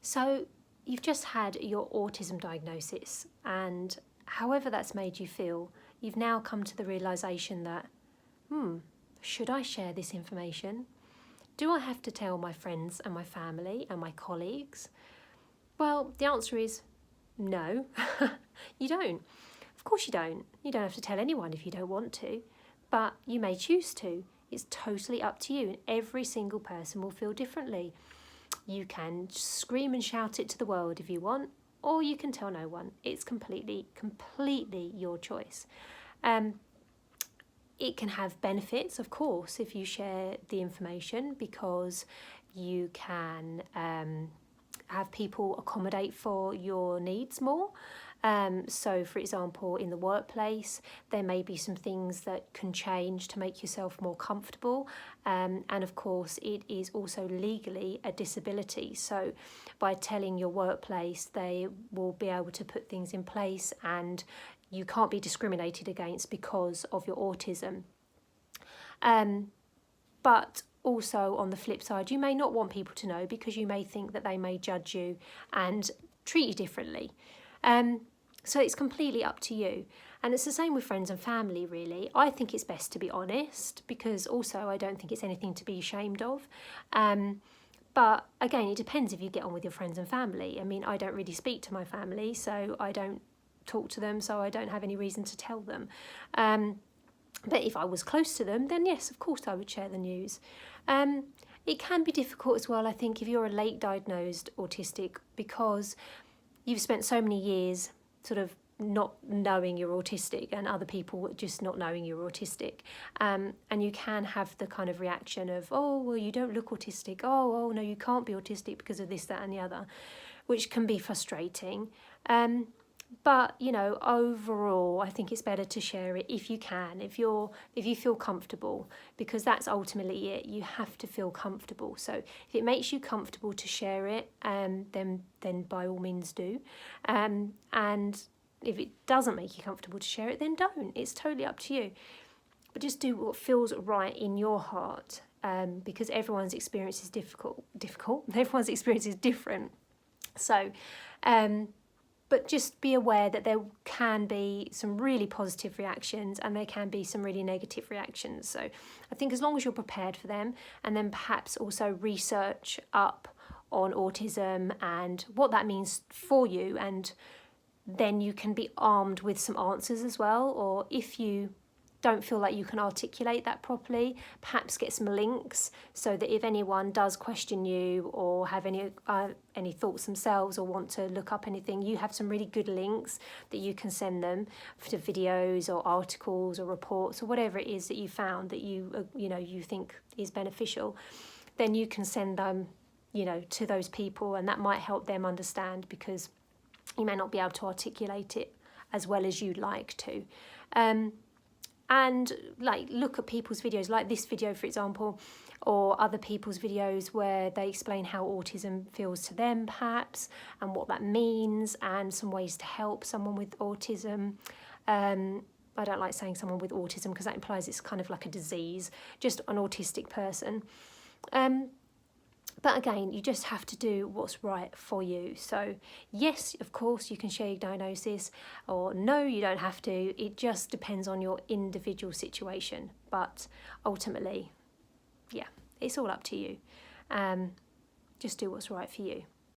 So you've just had your autism diagnosis, and however that's made you feel, you've now come to the realisation that, should I share this information? Do I have to tell my friends and my family and my colleagues? Well, the answer is no, you don't. Of course you don't. You don't have to tell anyone if you don't want to, but you may choose to. It's totally up to you, and every single person will feel differently. You can scream and shout it to the world if you want, or you can tell no one. It's completely your choice. It can have benefits, of course, if you share the information, because you can have people accommodate for your needs more. So, for example, in the workplace, there may be some things that can change to make yourself more comfortable. And of course, it is also legally a disability. So by telling your workplace, they will be able to put things in place, and you can't be discriminated against because of your autism. But also on the flip side, you may not want people to know because you may think that they may judge you and treat you differently. So it's completely up to you. And it's the same with friends and family, really. I think it's best to be honest, because also I don't think it's anything to be ashamed of. But again, it depends if you get on with your friends and family. I mean, I don't really speak to my family, so I don't talk to them, so I don't have any reason to tell them. But if I was close to them, then yes, of course I would share the news. It can be difficult as well, I think, if you're a late diagnosed autistic, because you've spent so many years sort of not knowing you're autistic, and other people just not knowing you're autistic. And you can have the kind of reaction of, oh, well, you don't look autistic. Oh, no, you can't be autistic because of this, that and the other, which can be frustrating. But, you know, overall, I think it's better to share it if you can, if you feel comfortable, because that's ultimately it. You have to feel comfortable. So if it makes you comfortable to share it, then by all means do. And if it doesn't make you comfortable to share it, then don't. It's totally up to you. But just do what feels right in your heart, because everyone's experience is difficult. Everyone's experience is different. So, but just be aware that there can be some really positive reactions and there can be some really negative reactions. So I think as long as you're prepared for them, and then perhaps also research up on autism and what that means for you, and then you can be armed with some answers as well. Or if you don't feel like you can articulate that properly, perhaps get some links so that if anyone does question you or have any thoughts themselves or want to look up anything, you have some really good links that you can send them to videos or articles or reports or whatever it is that you found that you think is beneficial. Then you can send them, to those people, and that might help them understand, because you may not be able to articulate it as well as you'd like to. And look at people's videos, like this video, for example, or other people's videos where they explain how autism feels to them, perhaps, and what that means, and some ways to help someone with autism. I don't like saying someone with autism because that implies it's kind of like a disease, just an autistic person. But again, you just have to do what's right for you. So yes, of course, you can share your diagnosis, or no, you don't have to. It just depends on your individual situation. But ultimately, yeah, it's all up to you. Just do what's right for you.